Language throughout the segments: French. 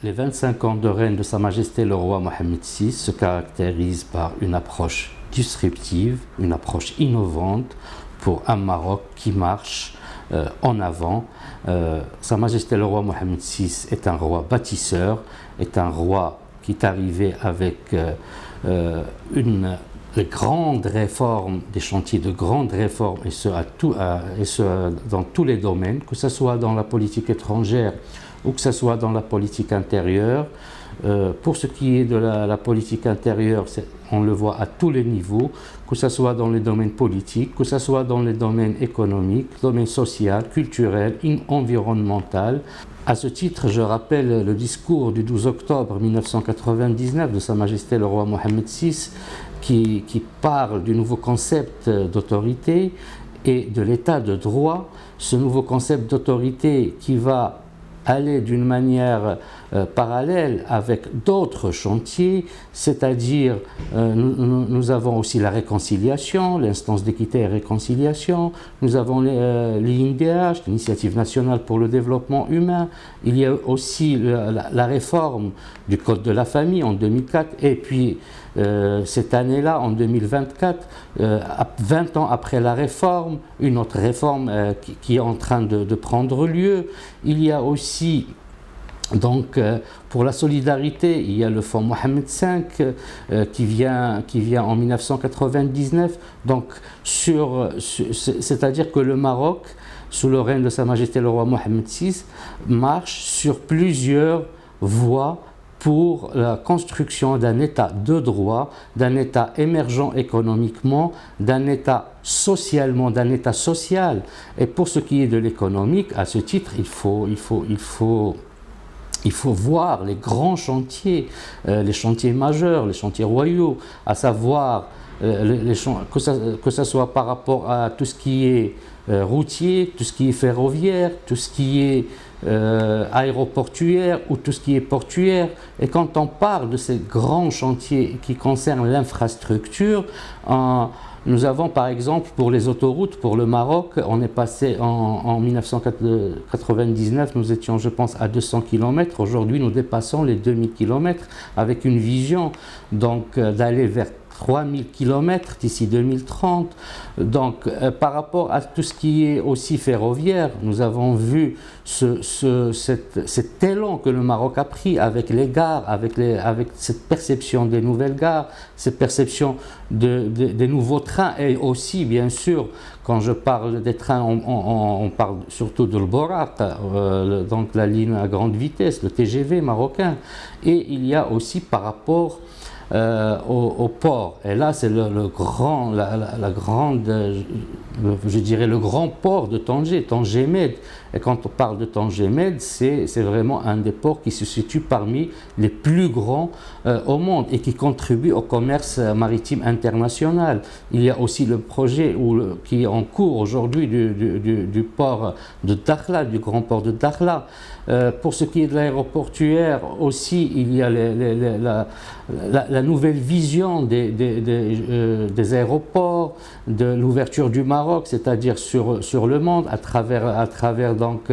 Les 25 ans de règne de Sa Majesté le roi Mohammed VI se caractérisent par une approche disruptive, une approche innovante pour un Maroc qui marche en avant. Sa Majesté le roi Mohammed VI est un roi bâtisseur, est un roi qui est arrivé avec les grandes réformes, des chantiers de grandes réformes, et ce dans tous les domaines, que ce soit dans la politique étrangère ou que ce soit dans la politique intérieure. Pour ce qui est de la politique intérieure, on le voit à tous les niveaux, que ce soit dans les domaines politiques, que ce soit dans les domaines économiques, domaine social, culturel, environnemental. À ce titre, je rappelle le discours du 12 octobre 1999 de Sa Majesté le roi Mohammed VI qui parle du nouveau concept d'autorité et de l'état de droit. Ce nouveau concept d'autorité qui va aller d'une manière parallèle avec d'autres chantiers, c'est-à-dire nous avons aussi la réconciliation, l'instance d'équité et réconciliation, nous avons l'INDH, l'Initiative nationale pour le développement humain, il y a aussi la réforme du Code de la famille en 2004, et puis cette année-là, en 2024, 20 ans après la réforme, une autre réforme qui est en train de prendre lieu. Il y a aussi, donc, pour la solidarité, il y a le fonds Mohammed V qui vient en 1999. Donc, c'est-à-dire que le Maroc, sous le règne de Sa Majesté le roi Mohammed VI, marche sur plusieurs voies pour la construction d'un État de droit, d'un État émergent économiquement, d'un État socialement, d'un État social. Et pour ce qui est de l'économique, à ce titre, il faut voir les grands chantiers, les chantiers majeurs, les chantiers royaux, à savoir que ce soit par rapport à tout ce qui est routier, tout ce qui est ferroviaire, tout ce qui est aéroportuaire ou tout ce qui est portuaire. Et quand on parle de ces grands chantiers qui concernent l'infrastructure, nous avons par exemple pour les autoroutes, pour le Maroc, on est passé en 1999, nous étions je pense à 200 km, aujourd'hui nous dépassons les 2000 km avec une vision donc d'aller vers 3000 km d'ici 2030. Donc, par rapport à tout ce qui est aussi ferroviaire, nous avons vu cet élan que le Maroc a pris avec les gares, avec cette perception des nouvelles gares, cette perception des nouveaux trains, et aussi, bien sûr, quand je parle des trains, on parle surtout de l'Borak, donc la ligne à grande vitesse, le TGV marocain. Et il y a aussi par rapport au port, et là c'est le grand port de Tanger, Tanger Med. Et quand on parle de Tanger Med, c'est vraiment un des ports qui se situe parmi les plus grands au monde et qui contribue au commerce maritime international. Il y a aussi le projet qui est en cours aujourd'hui du port de Dakhla, du grand port de Dakhla. Pour ce qui est de l'aéroportuaire aussi, il y a la nouvelle vision des aéroports, de l'ouverture du Maroc, c'est-à-dire sur le monde, à travers donc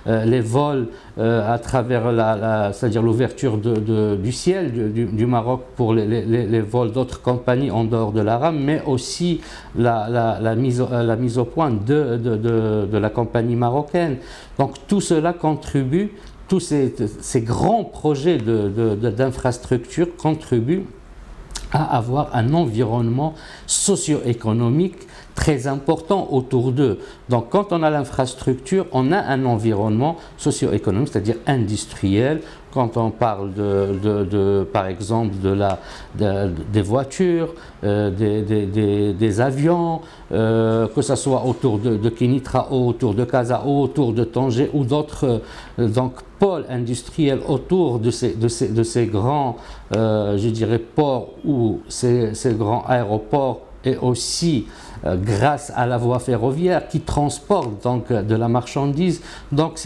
les vols, à travers c'est-à-dire l'ouverture du ciel du Maroc pour les vols d'autres compagnies en dehors de l'Aram, mais aussi la mise au point de la compagnie marocaine. Donc tout cela contribue, tous ces grands projets d'infrastructures contribuent à avoir un environnement socio-économique très important autour d'eux. Donc quand on a l'infrastructure, on a un environnement socio-économique, c'est-à-dire industriel. Quand on parle par exemple des voitures, des avions, que ce soit autour de Kénitra ou autour de Casa ou autour de Tanger ou d'autres pôles industriels autour de ces grands, je dirais, ports ou ces grands aéroports, et aussi grâce à la voie ferroviaire qui transporte donc de la marchandise. Donc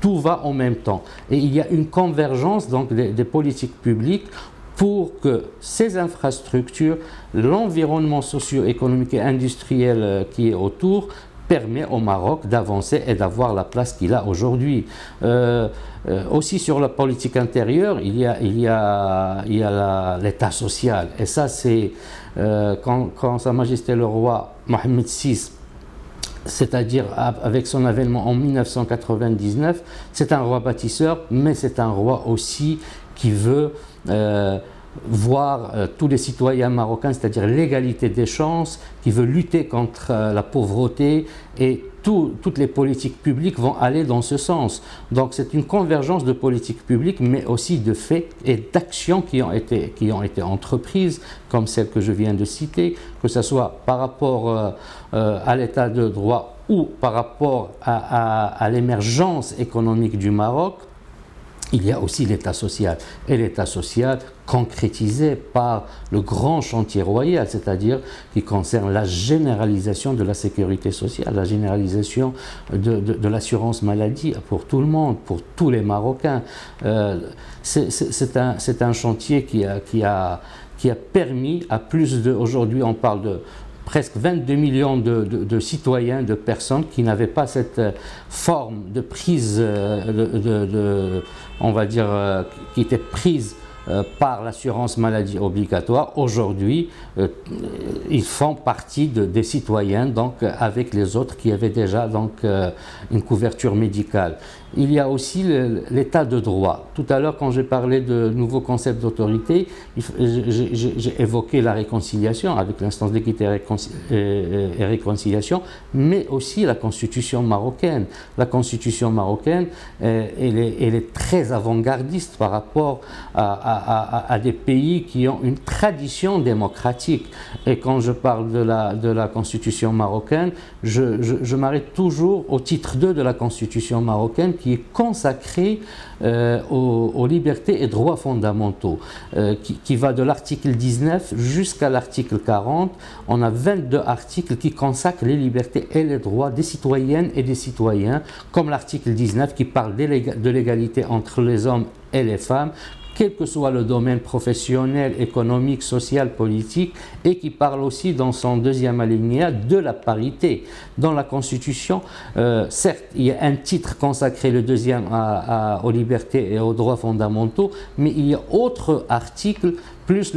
tout va en même temps. Et il y a une convergence donc des politiques publiques pour que ces infrastructures, l'environnement socio-économique et industriel qui est autour, permet au Maroc d'avancer et d'avoir la place qu'il a aujourd'hui. Aussi sur la politique intérieure, il y a l'État social. Et ça, c'est quand Sa Majesté le roi Mohammed VI, c'est-à-dire avec son avènement en 1999, c'est un roi bâtisseur, mais c'est un roi aussi qui veut voir tous les citoyens marocains, c'est-à-dire l'égalité des chances, qui veut lutter contre la pauvreté, et toutes les politiques publiques vont aller dans ce sens. Donc c'est une convergence de politiques publiques, mais aussi de faits et d'actions qui ont été entreprises, comme celle que je viens de citer, que ce soit par rapport à l'état de droit ou par rapport à l'émergence économique du Maroc. Il y a aussi l'État social, et l'État social concrétisé par le grand chantier royal, c'est-à-dire qui concerne la généralisation de la sécurité sociale, la généralisation de l'assurance maladie pour tout le monde, pour tous les Marocains. C'est un chantier qui a permis à plus de... Aujourd'hui, on parle de presque 22 millions de citoyens, de personnes qui n'avaient pas cette forme de prise, on va dire, qui était prise par l'assurance maladie obligatoire. Aujourd'hui, ils font partie des citoyens, donc avec les autres qui avaient déjà donc une couverture médicale. Il y a aussi l'état de droit. Tout à l'heure, quand j'ai parlé de nouveaux concepts d'autorité, j'ai évoqué la réconciliation avec l'instance d'équité et réconciliation, mais aussi la constitution marocaine. La constitution marocaine, elle est très avant-gardiste par rapport à des pays qui ont une tradition démocratique. Et quand je parle de la constitution marocaine, je m'arrête toujours au titre 2 de la constitution marocaine, qui est consacré aux libertés et droits fondamentaux, qui va de l'article 19 jusqu'à l'article 40. On a 22 articles qui consacrent les libertés et les droits des citoyennes et des citoyens, comme l'article 19 qui parle de l'égalité entre les hommes et les femmes, quel que soit le domaine professionnel, économique, social, politique, et qui parle aussi dans son deuxième alinéa de la parité. Dans la Constitution, certes, il y a un titre consacré, le deuxième, aux libertés et aux droits fondamentaux, mais il y a autres articles, plus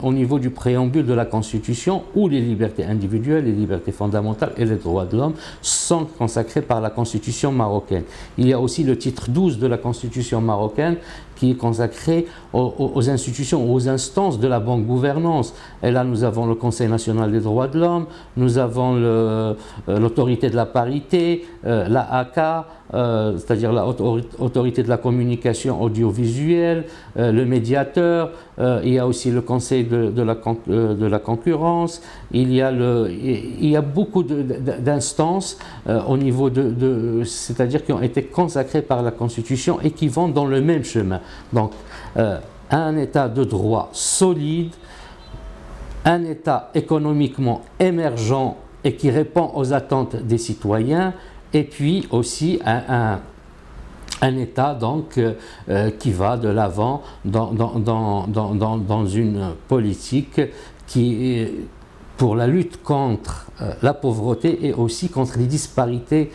au niveau du préambule de la Constitution, où les libertés individuelles, les libertés fondamentales et les droits de l'homme sont consacrés par la Constitution marocaine. Il y a aussi le titre 12 de la Constitution marocaine, qui est consacré aux institutions, aux instances de la bonne gouvernance. Et là, nous avons le Conseil national des droits de l'homme, nous avons l'autorité de la parité, l'AAK, c'est-à-dire l'autorité de la communication audiovisuelle, le médiateur, il y a aussi le Conseil de la concurrence, il y a beaucoup d'instances au niveau c'est-à-dire qui ont été consacrées par la Constitution et qui vont dans le même chemin. Donc, un État de droit solide, un État économiquement émergent et qui répond aux attentes des citoyens, et puis aussi un État donc qui va de l'avant dans une politique qui pour la lutte contre la pauvreté et aussi contre les disparités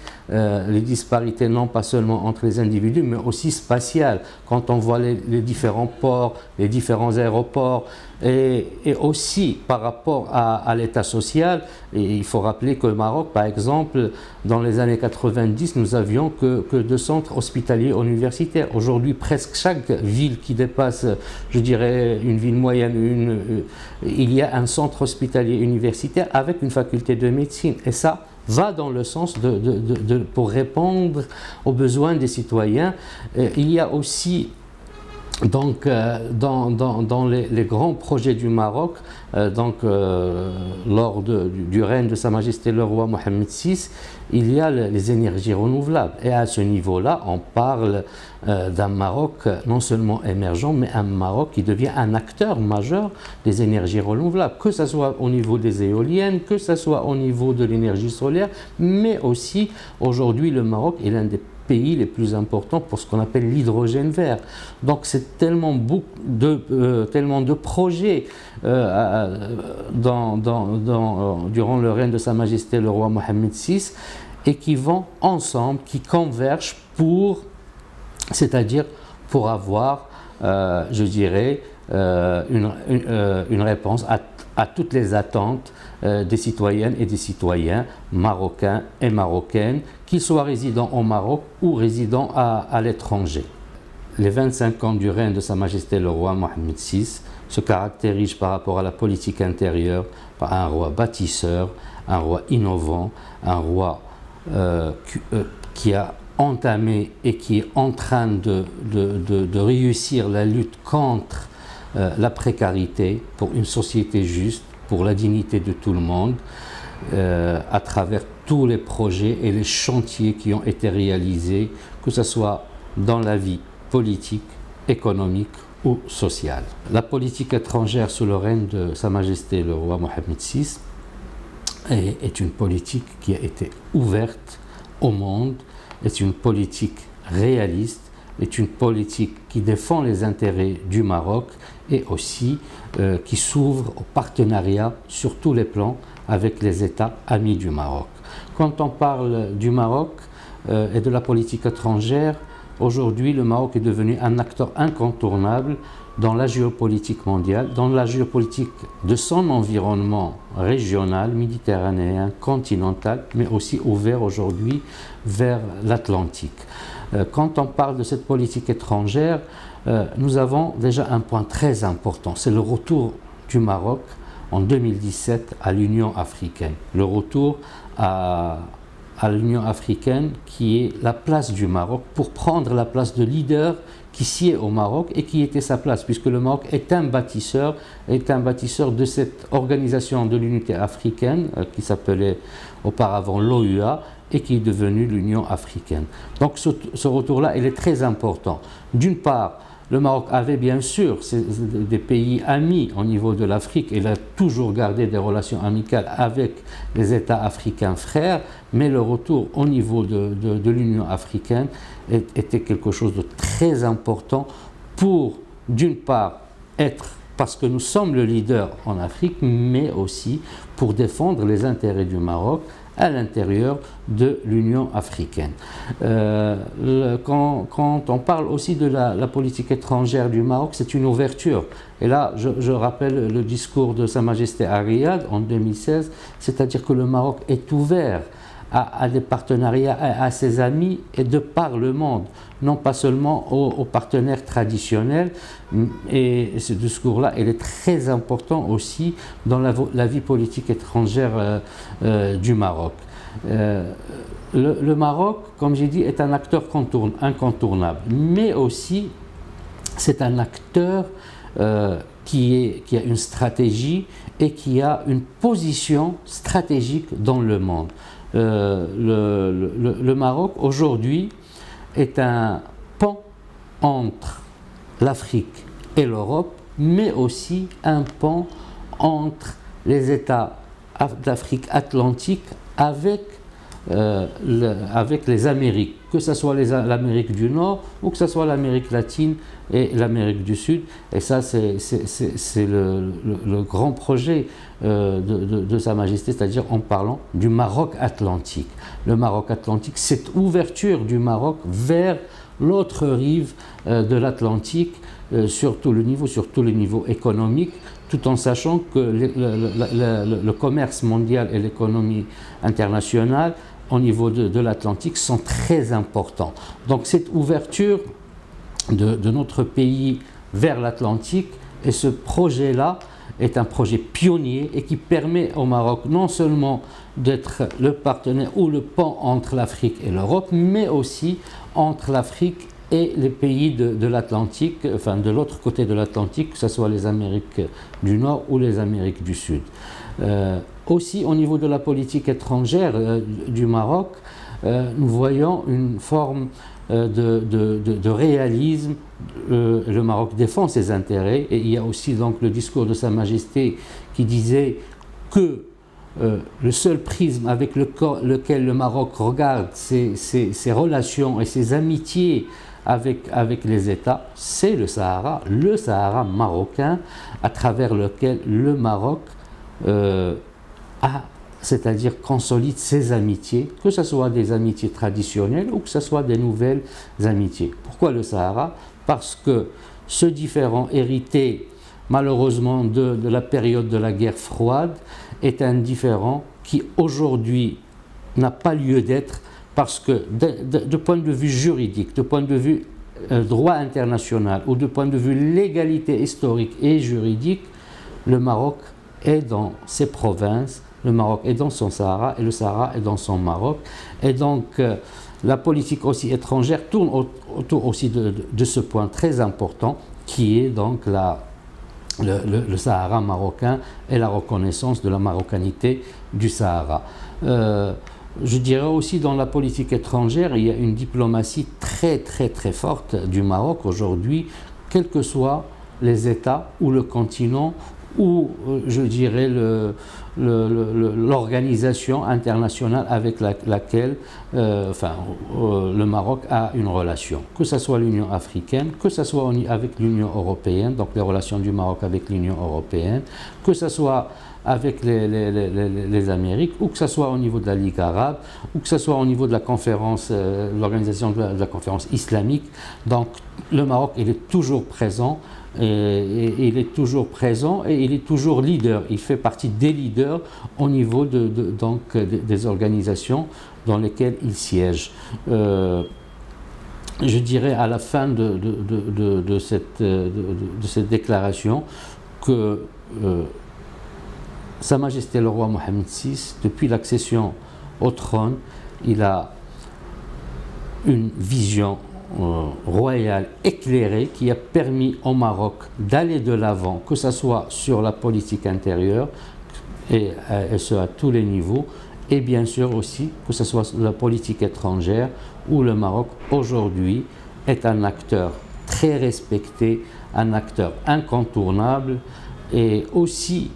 non pas seulement entre les individus, mais aussi spatiales. Quand on voit les différents ports, les différents aéroports, et aussi par rapport à l'état social, et il faut rappeler que le Maroc, par exemple, dans les années 90, nous avions que 2 centres hospitaliers universitaires. Aujourd'hui, presque chaque ville qui dépasse, je dirais, une ville moyenne, il y a un centre hospitalier universitaire avec une faculté de médecine. Et ça va dans le sens pour répondre aux besoins des citoyens. Il y a aussi donc dans les grands projets du Maroc, lors du règne de Sa Majesté le roi Mohammed VI, il y a les énergies renouvelables. Et à ce niveau-là, on parle d'un Maroc non seulement émergent, mais un Maroc qui devient un acteur majeur des énergies renouvelables, que ce soit au niveau des éoliennes, que ce soit au niveau de l'énergie solaire, mais aussi aujourd'hui le Maroc est l'un des pays les plus importants pour ce qu'on appelle l'hydrogène vert. Donc c'est tellement de projets durant le règne de Sa Majesté le roi Mohammed VI, et qui vont ensemble, qui convergent c'est-à-dire pour avoir, je dirais, une réponse à toutes les attentes des citoyennes et des citoyens marocains et marocaines, qu'ils soient résidents au Maroc ou résidents à l'étranger. Les 25 ans du règne de Sa Majesté le roi Mohammed VI se caractérisent par rapport à la politique intérieure par un roi bâtisseur, un roi innovant, un roi qui a entamé et qui est en train de réussir la lutte contre la précarité pour une société juste, pour la dignité de tout le monde, à travers tous les projets et les chantiers qui ont été réalisés, que ce soit dans la vie politique, économique ou sociale. La politique étrangère sous le règne de Sa Majesté le roi Mohammed VI est une politique qui a été ouverte au monde, est une politique réaliste, est une politique qui défend les intérêts du Maroc et aussi qui s'ouvre au partenariat sur tous les plans avec les États amis du Maroc. Quand on parle du Maroc et de la politique étrangère, aujourd'hui le Maroc est devenu un acteur incontournable dans la géopolitique mondiale, dans la géopolitique de son environnement régional, méditerranéen, continental, mais aussi ouvert aujourd'hui vers l'Atlantique. Quand on parle de cette politique étrangère, nous avons déjà un point très important, c'est le retour du Maroc en 2017 à l'Union africaine. Le retour à l'Union africaine qui est la place du Maroc pour prendre la place de leader qui sied au Maroc et qui était sa place, puisque le Maroc est un bâtisseur de cette organisation de l'unité africaine qui s'appelait auparavant l'OUA et qui est devenue l'Union africaine. Donc ce retour-là, il est très important. D'une part, le Maroc avait bien sûr des pays amis au niveau de l'Afrique, il a toujours gardé des relations amicales avec les États africains frères, mais le retour au niveau de l'Union africaine était quelque chose de très important pour, d'une part, parce que nous sommes le leader en Afrique, mais aussi pour défendre les intérêts du Maroc à l'intérieur de l'Union africaine. Quand on parle aussi de la politique étrangère du Maroc, c'est une ouverture. Et là, je rappelle le discours de Sa Majesté à Riyad en 2016, c'est-à-dire que le Maroc est ouvert à des partenariats, à ses amis et de par le monde, non pas seulement aux partenaires traditionnels. Et ce discours-là, il est très important aussi dans la vie politique étrangère du Maroc. Le Maroc, comme j'ai dit, est un acteur incontournable, mais aussi c'est un acteur qui a une stratégie et qui a une position stratégique dans le monde. Le Maroc aujourd'hui est un pont entre l'Afrique et l'Europe, mais aussi un pont entre les États d'Afrique atlantique avec les Amériques, que ce soit l'Amérique du Nord ou que ce soit l'Amérique latine et l'Amérique du Sud. Et ça, c'est le grand projet de Sa Majesté, c'est-à-dire en parlant du Maroc atlantique. Le Maroc atlantique, cette ouverture du Maroc vers l'autre rive de l'Atlantique, sur tout le niveau économique, tout en sachant que le commerce mondial et l'économie internationale au niveau de l'Atlantique sont très importants. Donc cette ouverture de notre pays vers l'Atlantique, et ce projet-là est un projet pionnier et qui permet au Maroc non seulement d'être le partenaire ou le pont entre l'Afrique et l'Europe, mais aussi entre l'Afrique et les pays de l'Atlantique, enfin de l'autre côté de l'Atlantique, que ce soit les Amériques du Nord ou les Amériques du Sud. Aussi au niveau de la politique étrangère du Maroc, nous voyons une forme de réalisme. Le Maroc défend ses intérêts, et il y a aussi donc le discours de Sa Majesté qui disait que le seul prisme avec lequel le Maroc regarde ses relations et ses amitiés avec les États, c'est le Sahara marocain, à travers lequel le Maroc c'est-à-dire consolide ses amitiés, que ce soit des amitiés traditionnelles ou que ce soit des nouvelles amitiés. Pourquoi le Sahara? Parce que ce différend hérité malheureusement de la période de la guerre froide est un différend qui aujourd'hui n'a pas lieu d'être, parce que de point de vue juridique, de point de vue droit international ou de point de vue légalité historique et juridique, le Maroc est dans ses provinces, le Maroc est dans son Sahara et le Sahara est dans son Maroc. Et donc la politique aussi étrangère tourne autour aussi de ce point très important qui est donc le Sahara marocain et la reconnaissance de la marocanité du Sahara. Je dirais aussi dans la politique étrangère, il y a une diplomatie très forte du Maroc aujourd'hui, quels que soient les États ou le continent ou je dirais l'organisation internationale avec laquelle le Maroc a une relation, que ce soit l'Union africaine, que ce soit avec l'Union européenne, donc les relations du Maroc avec l'Union européenne, que ce soit avec les Amériques, ou que ce soit au niveau de la Ligue arabe, ou que ce soit au niveau de la conférence, l'organisation de la conférence islamique. Donc le Maroc, il est toujours présent. Et il est toujours présent et il est toujours leader. Il fait partie des leaders au niveau donc, des organisations dans lesquelles il siège. Je dirais à la fin de cette déclaration que Sa Majesté le roi Mohammed VI, depuis l'accession au trône, il a une vision royale éclairée qui a permis au Maroc d'aller de l'avant, que ce soit sur la politique intérieure et ce à tous les niveaux, et bien sûr aussi que ce soit la politique étrangère où le Maroc aujourd'hui est un acteur très respecté, un acteur incontournable, et aussi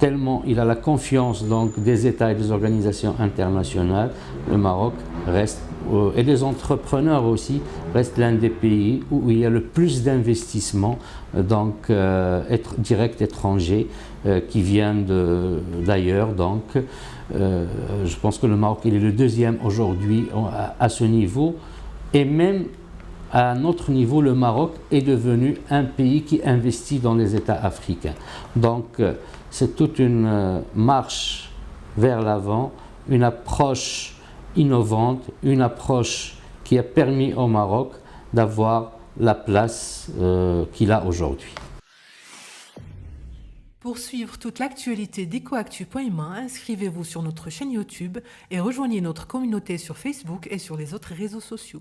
tellement il a la confiance donc des États et des organisations internationales, le Maroc reste, et les entrepreneurs aussi, reste l'un des pays où il y a le plus d'investissements donc directs étrangers qui viennent d'ailleurs. Donc je pense que le Maroc il est le deuxième aujourd'hui à ce niveau, et même à un autre niveau, le Maroc est devenu un pays qui investit dans les États africains. Donc c'est toute une marche vers l'avant, une approche innovante, une approche qui a permis au Maroc d'avoir la place qu'il a aujourd'hui. Pour suivre toute l'actualité d'EcoActu.ma, inscrivez-vous sur notre chaîne YouTube et rejoignez notre communauté sur Facebook et sur les autres réseaux sociaux.